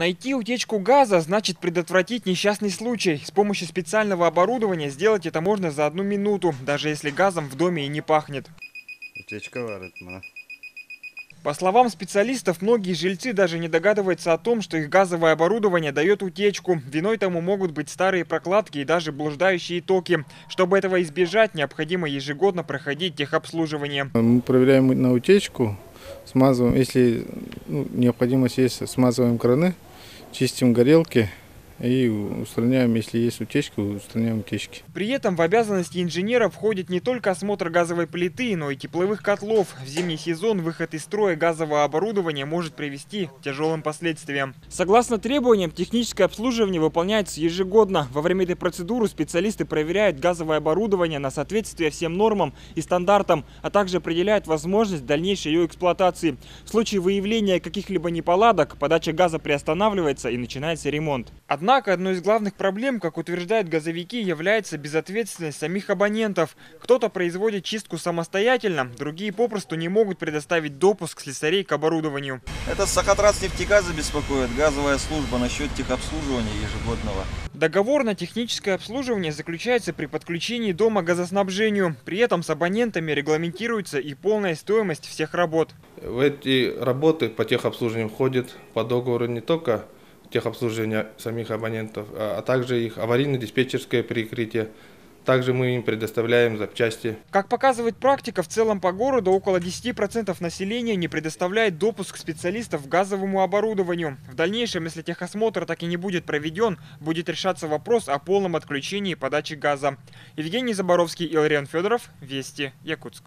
Найти утечку газа значит предотвратить несчастный случай. С помощью специального оборудования сделать это можно за 1 минуту, даже если газом в доме и не пахнет. По словам специалистов, многие жильцы даже не догадываются о том, что их газовое оборудование дает утечку. Виной тому могут быть старые прокладки и даже блуждающие токи. Чтобы этого избежать, необходимо ежегодно проходить техобслуживание. Мы проверяем на утечку, смазываем, если необходимость есть, смазываем краны, чистим горелки и устраняем, если есть утечка, устраняем утечки. При этом в обязанности инженера входит не только осмотр газовой плиты, но и тепловых котлов. В зимний сезон выход из строя газового оборудования может привести к тяжелым последствиям. Согласно требованиям, техническое обслуживание выполняется ежегодно. Во время этой процедуры специалисты проверяют газовое оборудование на соответствие всем нормам и стандартам, а также определяют возможность дальнейшей ее эксплуатации. В случае выявления каких-либо неполадок, подача газа приостанавливается и начинается ремонт. Однако одной из главных проблем, как утверждают газовики, является безответственность самих абонентов. Кто-то производит чистку самостоятельно, другие попросту не могут предоставить допуск слесарей к оборудованию. Это Сахатранснефтегаза беспокоит газовая служба насчет техобслуживания ежегодного. Договор на техническое обслуживание заключается при подключении дома к газоснабжению. При этом с абонентами регламентируется и полная стоимость всех работ. В эти работы по техобслуживанию входит по договору не только техобслуживание самих абонентов, а также их аварийно-диспетчерское прикрытие. Также мы им предоставляем запчасти. Как показывает практика, в целом по городу около 10% населения не предоставляет допуск специалистов к газовому оборудованию. В дальнейшем, если техосмотр так и не будет проведен, будет решаться вопрос о полном отключении подачи газа. Евгений Заборовский, Илларион Федоров, Вести, Якутск.